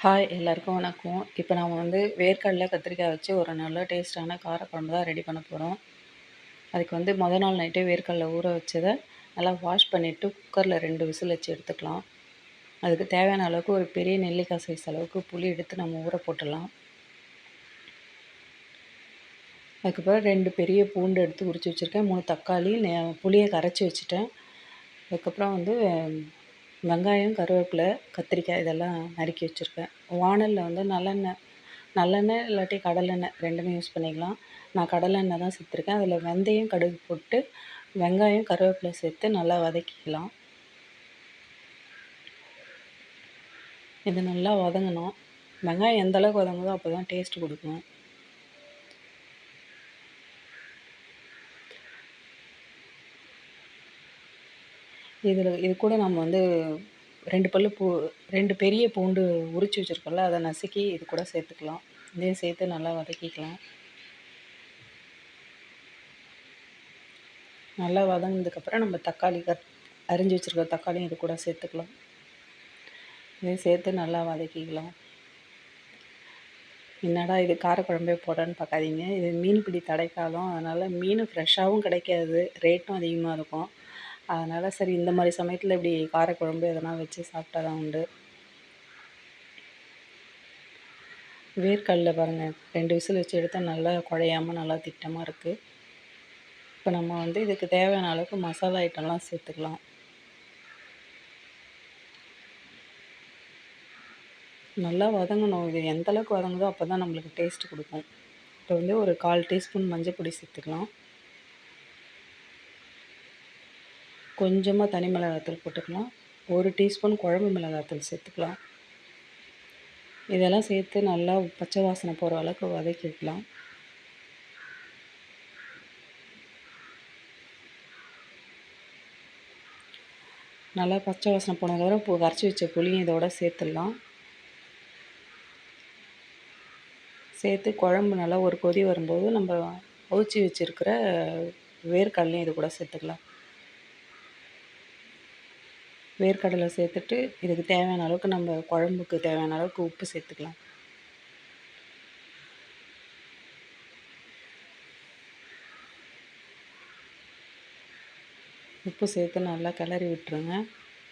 Hi எல்லாருக்கும் வணக்கம். இப்போ நம்ம வந்து வேர்க்கடலை கத்திரிக்காய் வச்சு ஒரு நல்ல டேஸ்ட்டான காரக்குழம்பு தான் ரெடி பண்ண போகிறோம். அதுக்கு வந்து மொதல் நாள் நைட்டே வேர்க்கடலை ஊற வச்சதை நல்லா வாஷ் பண்ணிவிட்டு குக்கரில் 2 விசில் வச்சு எடுத்துக்கலாம். அதுக்கு தேவையான அளவுக்கு ஒரு பெரிய நெல்லிக்காய் சைஸ் அளவுக்கு புளி எடுத்து நம்ம ஊற போட்டுடலாம். அதுக்கப்புறம் 2 பெரிய பூண்டு எடுத்து உரித்து வச்சுருக்கேன். 3 தக்காளி, புளியை கரைச்சி வச்சுட்டேன். அதுக்கப்புறம் வந்து வெங்காயம், கருவேப்பிலை, கத்திரிக்காய் இதெல்லாம் நறுக்கி வச்சுருக்கேன். வாணலியில் வந்து நல்லெண்ணெய் இல்லாட்டி கடலெண்ணெய் 2மே யூஸ் பண்ணிக்கலாம். நான் கடலெண்ணெய் தான் சேர்த்துருக்கேன். அதில் வெந்தயம், கடுகு போட்டு வெங்காயம், கருவேப்பிலை சேர்த்து நல்லா வதக்கிக்கலாம். இது நல்லா வதங்கணும். வெங்காயம் எந்த அளவுக்கு வதங்குதோ அப்போ தான் டேஸ்ட் கொடுக்கும். இது கூட நம்ம வந்து 2 பெரிய பூண்டு உரித்து வச்சுருக்கோம்ல, அதை நசுக்கி இது கூட சேர்த்துக்கலாம். இதையும் சேர்த்து நல்லா வதக்கிக்கலாம். நல்லா வதங்கினதுக்கப்புறம் நம்ம அரிஞ்சு வச்சுருக்க தக்காளியும் இது கூட சேர்த்துக்கலாம். இதையும் சேர்த்து நல்லா வதக்கிக்கலாம். என்னடா இது காரக்குழம்பே போடுறேன்னு பார்க்காதீங்க. இது மீன்பிடி தடைக்காலம். அதனால் மீன் ஃப்ரெஷ்ஷாகவும் கிடைக்காது, ரேட்டும் அதிகமாக இருக்கும். அதனால் சரி இந்த மாதிரி சமயத்தில் இப்படி காரக்குழம்பு எதனா வச்சு சாப்பிட்டா தான் உண்டு. வேர்க்கடலை பாருங்கள், 2 விசில் வச்சு எடுத்தால் நல்லா குழையாமல் நல்லா திட்டமாக இருக்குது. இப்போ நம்ம வந்து இதுக்கு தேவையான அளவுக்கு மசாலா ஐட்டம்லாம் சேர்த்துக்கலாம். நல்லா வதங்கணும். இது எந்த அளவுக்கு வதங்குதோ அப்போ தான் நம்மளுக்கு டேஸ்ட் கொடுக்கும். இப்போ வந்து ஒரு 1/4 டீஸ்பூன் மஞ்சள் பொடி சேர்த்துக்கலாம். கொஞ்சமாக தனி மிளகாத்தூள் போட்டுக்கலாம். 1 டீஸ்பூன் குழம்பு மிளகாத்தூள் சேர்த்துக்கலாம். இதெல்லாம் சேர்த்து நல்லா பச்சை வாசனை போகிற அளவுக்கு வதக்கிக்கலாம். நல்லா பச்சை வாசனை போனதுக்கப்புறம் கரைச்சி வச்ச புளியும் இதோட சேர்த்துடலாம். சேர்த்து குழம்பு நல்லா ஒரு கொதி வரும்போது நம்ம அவிச்சி வச்சுருக்கிற வேர்க்கடலையும் இது கூட சேர்த்துக்கலாம். வேர்க்கடலை சேர்த்துட்டு இதுக்கு தேவையான அளவுக்கு நம்ம குழம்புக்கு தேவையான அளவுக்கு உப்பு சேர்த்துக்கலாம். உப்பு சேர்த்து நல்லா கிளறி விட்டுருங்க.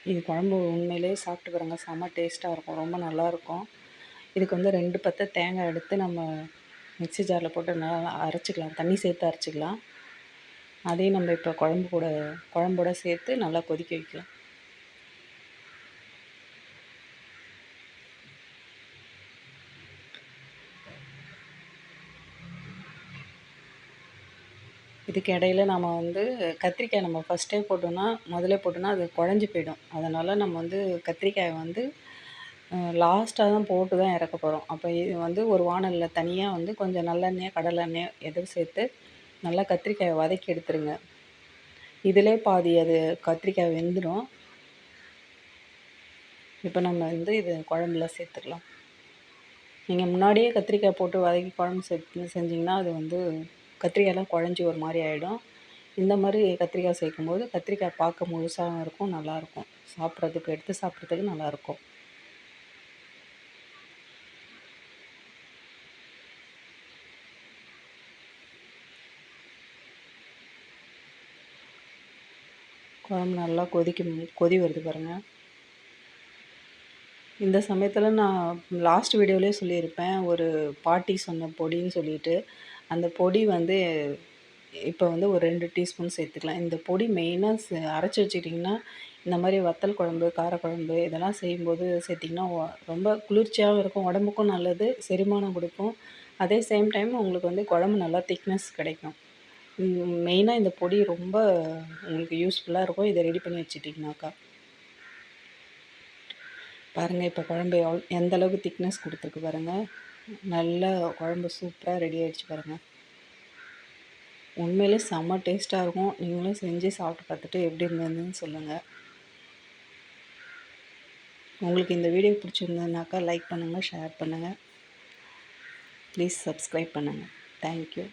இது குழம்பு உண்மையிலே சாப்பிட்டு பாருங்க, செம்ம டேஸ்ட்டாக இருக்கும், ரொம்ப நல்லாயிருக்கும். இதுக்கு வந்து 2 பத்தை தேங்காய் எடுத்து நம்ம மிக்ஸி ஜாரில் போட்டு நல்லா அரைச்சிக்கலாம், தண்ணி சேர்த்து அரைச்சிக்கலாம். அதையும் நம்ம இப்போ குழம்போட சேர்த்து நல்லா கொதிக்க வைக்கலாம். இதுக்கு இடையில நம்ம வந்து கத்திரிக்காய் நம்ம ஃபஸ்ட்டே முதல்ல போட்டோன்னா அது குழஞ்சி போயிடும். அதனால் நம்ம வந்து கத்திரிக்காயை வந்து லாஸ்ட்டாக தான் போட்டு தான் இறக்க போகிறோம். அப்போ இது வந்து ஒரு வாணலியில் தனியாக வந்து கொஞ்சம் நல்லெண்ணெய், கடலெண்ணெய் எதுவும் சேர்த்து நல்லா கத்திரிக்காயை வதக்கி எடுத்துருங்க. இதிலே பாதி அது கத்திரிக்காய் வெந்துடும். இப்போ நம்ம வந்து இது குழம்புல சேர்த்துக்கலாம். நீங்கள் முன்னாடியே கத்திரிக்காய் போட்டு வதக்கி குழம்பு செஞ்சிங்கன்னா அது வந்து கத்திரிக்காயெல்லாம் குழஞ்சி ஒரு மாதிரி ஆகிடும். இந்த மாதிரி கத்திரிக்காய் சேர்க்கும்போது கத்திரிக்காய் பார்க்க முழுசாகவும் இருக்கும், நல்லாயிருக்கும். எடுத்து சாப்பிட்றதுக்கு நல்லாயிருக்கும். குழம்பு நல்லா கொதி வருது பாருங்கள். இந்த சமயத்தில் நான் லாஸ்ட் வீடியோவிலே சொல்லியிருப்பேன், ஒரு பாட்டி சொன்ன பொடின்னு சொல்லிட்டு. அந்த பொடி வந்து இப்போ வந்து ஒரு 2 டீஸ்பூன் சேர்த்துக்கலாம். இந்த பொடி மெயினாக அரைச்சி வச்சுக்கிட்டிங்கன்னா, இந்த மாதிரி வத்தல் குழம்பு, காரக்குழம்பு இதெல்லாம் செய்யும்போது சேர்த்திங்கன்னா ரொம்ப குளிர்ச்சியாகவும் இருக்கும், உடம்புக்கும் நல்லது, செரிமானம் கொடுக்கும். அதே சேம் டைம் உங்களுக்கு வந்து குழம்பு நல்லா திக்னஸ் கிடைக்கும். மெயினாக இந்த பொடி ரொம்ப உங்களுக்கு யூஸ்ஃபுல்லாக இருக்கும், இதை ரெடி பண்ணி வச்சுட்டிங்கனாக்கா. பாருங்கள், இப்போ குழம்பு எந்த அளவுக்கு திக்னஸ் கொடுத்துருக்கு பாருங்கள். நல்லா குழம்பு சூப்பராக ரெடி ஆகிடுச்சு பாருங்கள். உண்மையிலே செம்ம டேஸ்ட்டாக இருக்கும். நீங்களும் செஞ்சு சாப்பிட்டு பார்த்துட்டு எப்படி இருந்ததுன்னு சொல்லுங்கள். உங்களுக்கு இந்த வீடியோ பிடிச்சிருந்ததுனாக்கா லைக் பண்ணுங்கள், ஷேர் பண்ணுங்கள், ப்ளீஸ் சப்ஸ்கிரைப் பண்ணுங்கள். தேங்க்யூ.